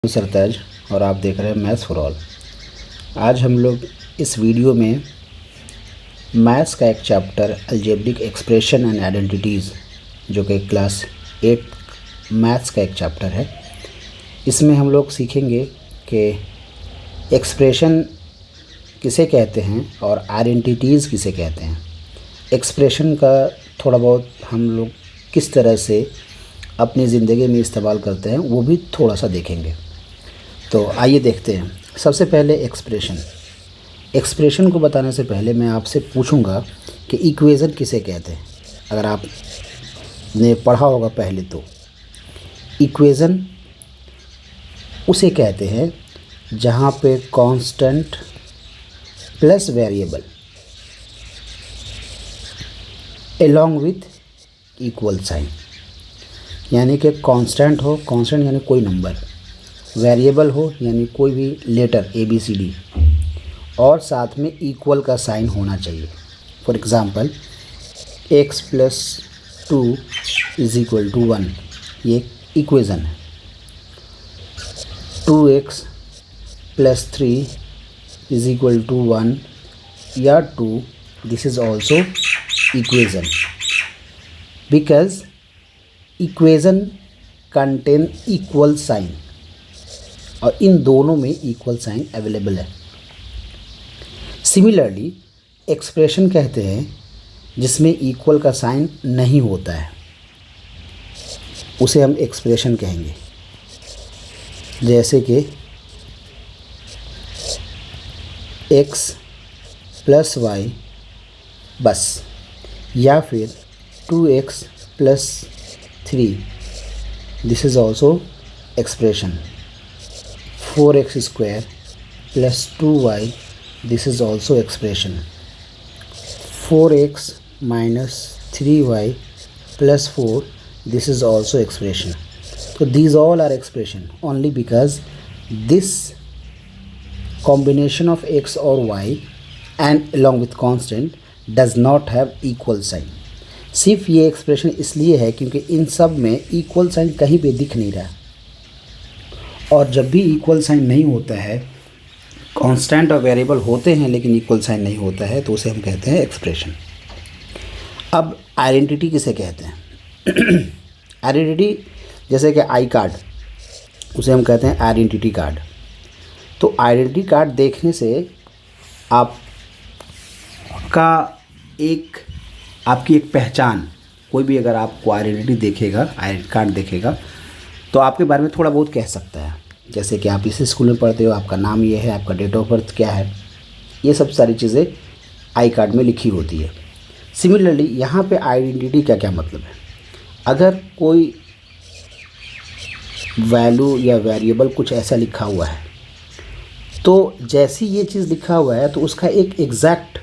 सरताज और आप देख रहे हैं मैथ्स फॉर ऑल। आज हम लोग इस वीडियो में मैथ्स का एक chapter algebraic expression and identities जो कि क्लास 8 मैथ्स का एक चैप्टर है, इसमें हम लोग सीखेंगे कि एक्सप्रेशन किसे कहते हैं और आइडेंटिटीज़ किसे कहते हैं। एक्सप्रेशन का थोड़ा बहुत हम लोग किस तरह से अपनी ज़िंदगी में इस्तेमाल करते हैं वो भी थोड़ा सा देखेंगे। तो आइए देखते हैं। सबसे पहले एक्सप्रेशन को बताने से पहले मैं आपसे पूछूंगा कि इक्वेशन किसे कहते हैं। अगर आपने पढ़ा होगा पहले तो इक्वेशन उसे कहते हैं जहाँ पे constant plus variable along with equal sign, यानी कि कांस्टेंट हो, कांस्टेंट यानी कोई नंबर, वेरिएबल हो यानी कोई भी लेटर ABCD, और साथ में इक्वल का साइन होना चाहिए। फॉर एग्ज़ाम्पल x + 2 = 1, ये इक्वेशन है। 2x + 3 = 1 या 2, this is also equation, because equation contain equal sign और इन दोनों में इक्वल साइन अवेलेबल है। सिमिलरली एक्सप्रेशन कहते हैं जिसमें इक्वल का साइन नहीं होता है, उसे हम एक्सप्रेशन कहेंगे। जैसे कि x + y बस, या फिर 2x + 3, this is also expression. 4x² + 2y, this is also expression. 4x - 3y + 4, this is also expression. So these all are expression only because this combination of x or y and along with constant does not have equal sign. सिर्फ ये expression इसलिए है क्योंकि इन सब में equal sign कहीं पे दिख नहीं रहा, और जब भी इक्वल साइन नहीं होता है, कांस्टेंट और वेरिएबल होते हैं लेकिन इक्वल साइन नहीं होता है, तो उसे हम कहते हैं एक्सप्रेशन। अब आइडेंटिटी किसे कहते हैं? आइडेंटिटी जैसे कि आई कार्ड, उसे हम कहते हैं आइडेंटिटी कार्ड। तो आइडेंटिटी कार्ड देखने से आपकी एक पहचान, कोई भी अगर आपको आइडेंटिटी देखेगा, आइडेंटिटी कार्ड देखेगा, तो आपके बारे में थोड़ा बहुत कह सकता है। जैसे कि आप इस स्कूल में पढ़ते हो, आपका नाम ये है, आपका डेट ऑफ बर्थ क्या है, ये सब सारी चीज़ें आई कार्ड में लिखी होती है। सिमिलरली यहाँ पे आइडेंटिटी का क्या मतलब है? अगर कोई वैल्यू या वेरिएबल कुछ ऐसा लिखा हुआ है, तो जैसी ये चीज़ लिखा हुआ है तो उसका एक एग्जैक्ट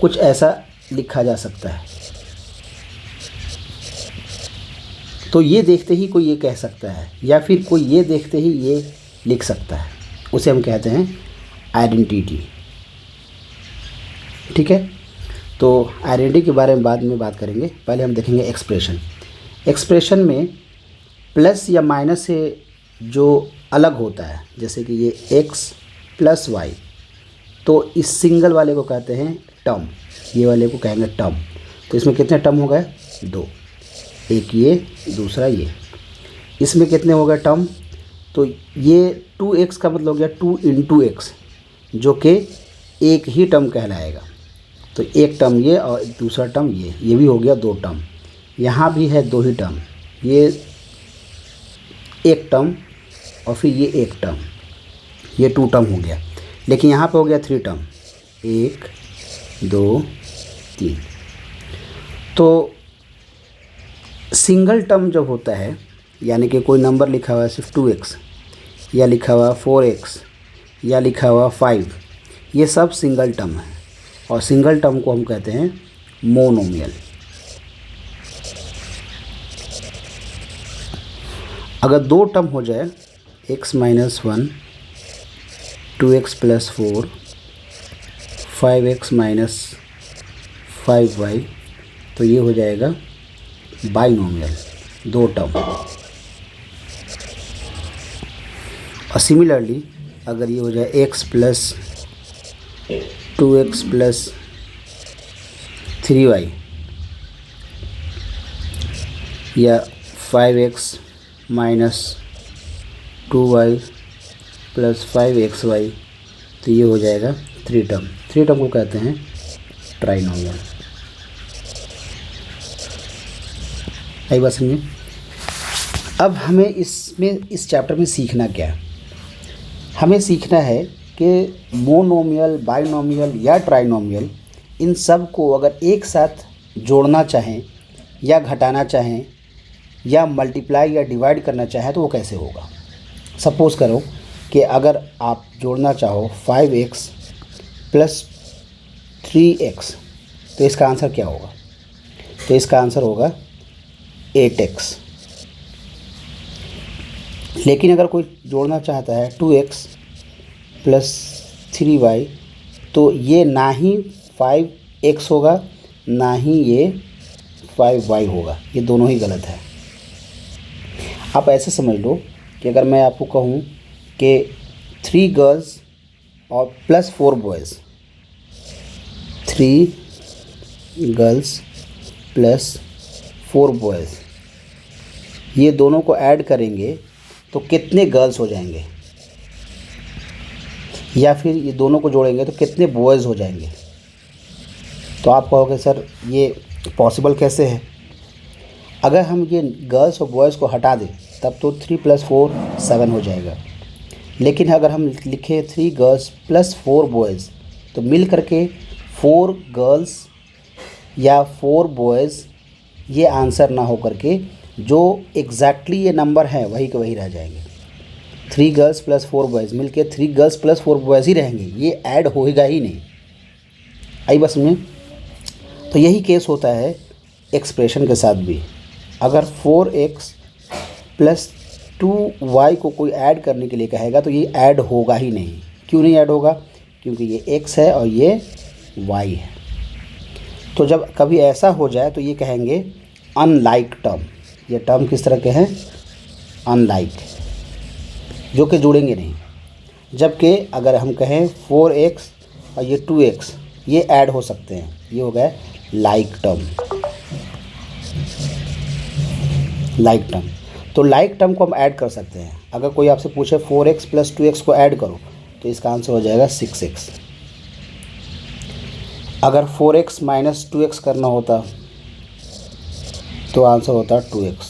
कुछ ऐसा लिखा जा सकता है। तो ये देखते ही कोई ये कह सकता है, या फिर कोई ये देखते ही ये लिख सकता है, उसे हम कहते हैं आइडेंटिटी। ठीक है, तो आइडेंटिटी के बारे में बाद में बात करेंगे, पहले हम देखेंगे एक्सप्रेशन। एक्सप्रेशन में प्लस या माइनस से जो अलग होता है, जैसे कि ये x + y, तो इस सिंगल वाले को कहते हैं टर्म, ये वाले को कहेंगे टर्म। तो इसमें कितने टर्म हो गए? 2, एक ये, दूसरा ये। इसमें कितने हो गए टर्म? तो ये 2x का मतलब हो गया 2 × x, जो कि एक ही टर्म कहलाएगा। तो एक टर्म ये और दूसरा टर्म ये भी हो गया 2 टर्म। यहाँ भी है 2 ही टर्म, ये एक टर्म और फिर ये एक टर्म, ये 2 टर्म हो गया। लेकिन यहाँ पे हो गया 3 टर्म, 1 2 3। तो सिंगल टर्म जब होता है, यानी कि कोई नंबर लिखा हुआ है सिर्फ 2x, या लिखा हुआ 4x, या लिखा हुआ 5, ये सब सिंगल टर्म है, और सिंगल टर्म को हम कहते हैं मोनोमियल। अगर 2 टर्म हो जाए, x - 1, 2x + 4, 5x - 5y, तो ये हो जाएगा बाइनोमियल, 2 टर्म। और सिमिलरली अगर ये हो जाए x plus 2x plus 3y या 5x minus 2y plus 5xy, तो ये हो जाएगा 3 टर्म को कहते हैं ट्राइनोमियल। आई बात समझे। अब हमें इस चैप्टर में सीखना क्या है? हमें सीखना है कि मोनोमियल, बाइनोमियल या ट्राइनोमियल, इन सब को अगर एक साथ जोड़ना चाहें या घटाना चाहें या मल्टीप्लाई या डिवाइड करना चाहें तो वो कैसे होगा। सपोज़ करो कि अगर आप जोड़ना चाहो 5x प्लस 3x, तो इसका आंसर क्या होगा? तो इसका आंसर होगा 8x। लेकिन अगर कोई जोड़ना चाहता है 2x प्लस 3y, तो ये ना ही 5x होगा ना ही ये 5y होगा, ये दोनों ही गलत है। आप ऐसे समझ लो कि अगर मैं आपको कहूँ कि 3 गर्ल्स और plus 4 boys, 3 girls plus 4 boys, ये दोनों को ऐड करेंगे तो कितने गर्ल्स हो जाएंगे, या फिर ये दोनों को जोड़ेंगे तो कितने बॉयज़ हो जाएंगे। तो आप कहोगे सर ये पॉसिबल कैसे है? अगर हम ये गर्ल्स और बॉयज़ को हटा दें तब तो 3 + 4 7 हो जाएगा। लेकिन अगर हम लिखें 3 गर्ल्स प्लस 4 बॉयज़, तो मिल करके 4 गर्ल्स या 4 बॉयज़ ये आंसर ना हो करके जो एग्जैक्टली ये नंबर है वही के वही रह जाएंगे। 3 गर्ल्स प्लस 4 बॉयज़ मिल के 3 गर्ल्स प्लस 4 बॉयज़ ही रहेंगे, ये ऐड होएगा ही नहीं। आई बस में। तो यही केस होता है एक्सप्रेशन के साथ भी। अगर 4x प्लस 2y को कोई ऐड करने के लिए कहेगा तो ये ऐड होगा ही नहीं। क्यों नहीं ऐड होगा? क्योंकि ये x है और ये y है। तो जब कभी ऐसा हो जाए तो ये कहेंगे अनलाइक टर्म। ये टर्म किस तरह के हैं? अनलाइक, जो कि जुड़ेंगे नहीं। जबकि अगर हम कहें 4x और ये 2x ये ऐड हो सकते हैं, ये हो गया लाइक टर्म। लाइक टर्म, तो लाइक टर्म को हम ऐड कर सकते हैं। अगर कोई आपसे पूछे 4x प्लस 2x को ऐड करो तो इसका आंसर हो जाएगा 6x। अगर 4x माइनस 2x करना होता तो आंसर होता 2x।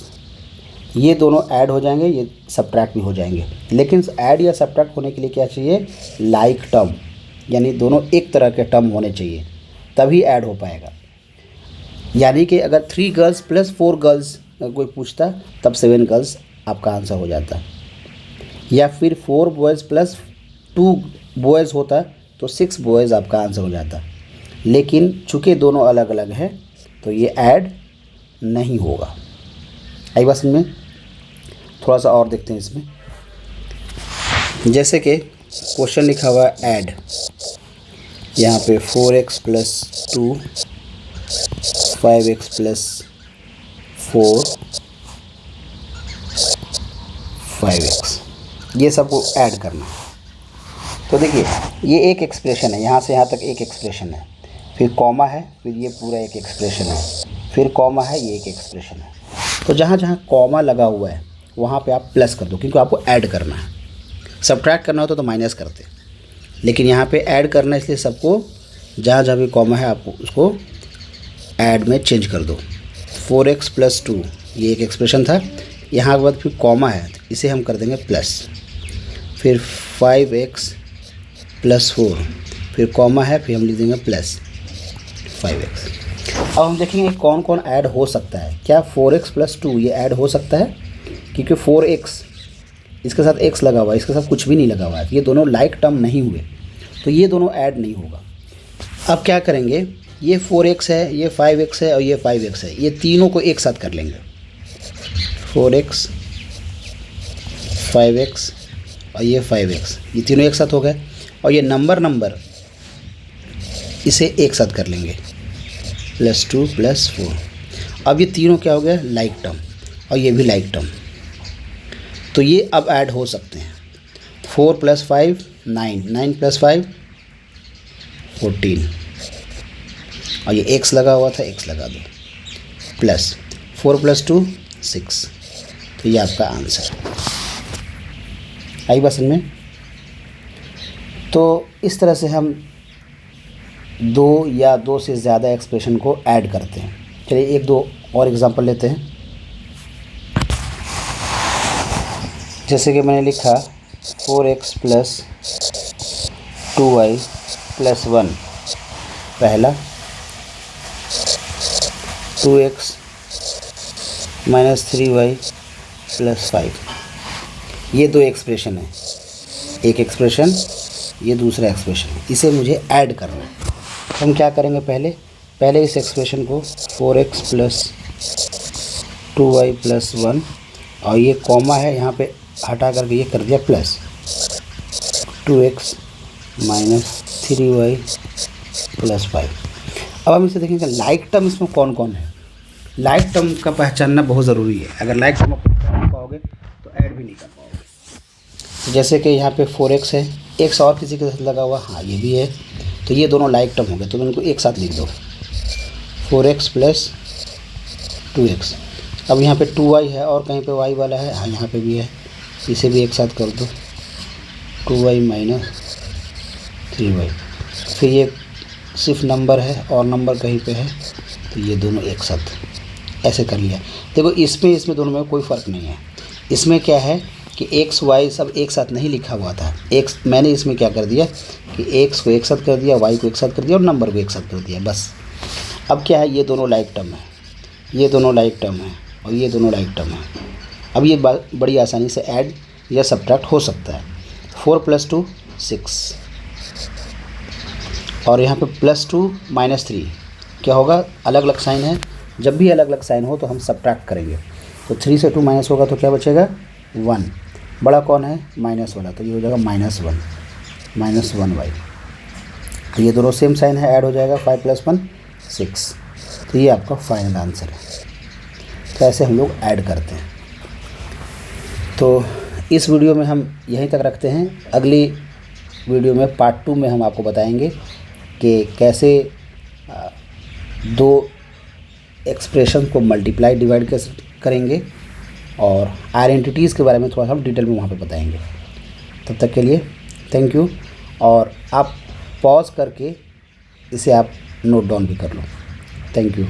ये दोनों ऐड हो जाएंगे, ये सब्ट्रैक्ट भी हो जाएंगे। लेकिन ऐड या सब्ट्रैक्ट होने के लिए क्या चाहिए? लाइक टर्म, यानी दोनों एक तरह के टर्म होने चाहिए, तभी ऐड हो पाएगा। यानी कि अगर 3 गर्ल्स प्लस 4 गर्ल्स कोई पूछता तब 7 गर्ल्स आपका आंसर हो जाता, या फिर 4 बॉयज़ प्लस 2 बॉयज़ होता तो 6 बॉयज़ आपका आंसर हो जाता। लेकिन चूँकि दोनों अलग अलग हैं तो ये ऐड नहीं होगा। आई बात समझ में। थोड़ा सा और देखते हैं इसमें। जैसे कि क्वेश्चन लिखा हुआ है ऐड, यहाँ पे 4x plus 2, 5x plus 4, 5x, ये सबको ऐड करना। तो देखिए ये एक एक्सप्रेशन है, यहाँ से यहाँ तक एक एक्सप्रेशन है, फिर कॉमा है, फिर ये पूरा एक एक्सप्रेशन है, फिर कॉमा है, ये एक एक्सप्रेशन है। तो जहाँ जहाँ कॉमा लगा हुआ है वहाँ पे आप प्लस कर दो, क्योंकि आपको ऐड करना है। सब्ट्रैक्ट करना होता तो माइनस करते, लेकिन यहाँ पे ऐड करना है, इसलिए सबको जहाँ जहाँ भी कॉमा है आप उसको ऐड में चेंज कर दो। 4x प्लस 2 ये एक एक्सप्रेशन था, यहाँ के बाद फिर कॉमा है, इसे हम कर देंगे प्लस। फिर 5x प्लस 4, फिर कॉमा है, फिर हम लिख देंगे प्लस 5x। अब हम देखेंगे कौन कौन ऐड हो सकता है। क्या 4x प्लस 2 ये ऐड हो सकता है? क्योंकि 4x इसके साथ x लगा हुआ है, इसके साथ कुछ भी नहीं लगा हुआ है, ये दोनों लाइक टर्म नहीं हुए, तो ये दोनों ऐड नहीं होगा। अब क्या करेंगे, ये 4x है, ये 5x है और ये 5x है, ये तीनों को एक साथ कर लेंगे। 4x 5x और ये 5x, ये तीनों एक साथ हो गए। और ये नंबर इसे एक साथ कर लेंगे, +2 + 4। अब ये तीनों क्या हो गया? लाइक टर्म, और ये भी लाइक टर्म। तो ये अब ऐड हो सकते हैं। 4 + 5 9, 9 + 5 14, और ये x लगा हुआ था, x लगा दो, प्लस 4 + 2 6। तो ये आपका आंसर है। आई बात समझ में? तो इस तरह से हम दो या दो से ज़्यादा एक्सप्रेशन को ऐड करते हैं। चलिए एक दो और एग्जांपल लेते हैं। जैसे कि मैंने लिखा 4x + 2y + 1 पहला, 2x - 3y + 5। ये दो एक्सप्रेशन है, एक एक्सप्रेशन, ये दूसरा एक्सप्रेशन, इसे मुझे ऐड करना है। तो हम क्या करेंगे, पहले इस एक्सप्रेशन को 4x + 2y + 1, और ये कॉमा है यहाँ पे हटा करके ये कर दिया प्लस 2x - 3y + 5। अब हम इसे देखेंगे लाइक टर्म इसमें कौन कौन है। लाइक टर्म का पहचानना बहुत ज़रूरी है। अगर लाइक टर्म आप पहचान नहीं पाओगे तो ऐड भी नहीं कर पाओगे। तो जैसे कि यहाँ पे 4x है, x और किसी के साथ लगा हुआ, हाँ ये भी है, तो ये दोनों लाइक टर्म हो गए। तो इनको एक साथ लिख दो, 4x + 2x। अब यहाँ पे 2y है और कहीं पे y वाला है, हाँ यहाँ पे भी है, इसे भी एक साथ कर दो, 2y - 3y। फिर ये सिर्फ नंबर है और नंबर कहीं पे है, तो ये दोनों एक साथ ऐसे कर लिया। देखो इसमें दोनों में कोई फ़र्क नहीं है। इसमें क्या है कि x y सब एक साथ नहीं लिखा हुआ था। x मैंने इसमें क्या कर दिया कि x को एक साथ कर दिया, y को एक साथ कर दिया और नंबर को एक साथ कर दिया, बस। अब क्या है, ये दोनों लाइक टर्म है, ये दोनों लाइक टर्म है और ये दोनों लाइक टर्म है। अब ये बड़ी आसानी से ऐड या सब्ट्रैक्ट हो सकता है। 4 + 2 6, और यहाँ पे +2 - 3 क्या होगा, अलग अलग साइन है। जब भी अलग अलग साइन हो तो हम सब्ट्रैक्ट करेंगे। तो 3 से 2 माइनस होगा तो क्या बचेगा, 1। बड़ा कौन है, माइनस वाला, तो ये हो जाएगा -1 - 1y। तो ये दोनों सेम साइन है, ऐड हो जाएगा, 5 + 1 6। तो ये आपका फाइनल आंसर है। तो ऐसे हम लोग ऐड करते हैं। तो इस वीडियो में हम यहीं तक रखते हैं। अगली वीडियो में पार्ट 2 में हम आपको बताएंगे कि कैसे दो एक्सप्रेशन को मल्टीप्लाई डिवाइड कैसे करेंगे, और आइडेंटिटीज़ के बारे में थोड़ा सा हम डिटेल में वहाँ पे बताएंगे। तब तक के लिए थैंक यू। और आप पॉज करके इसे आप नोट डाउन भी कर लो। Thank you.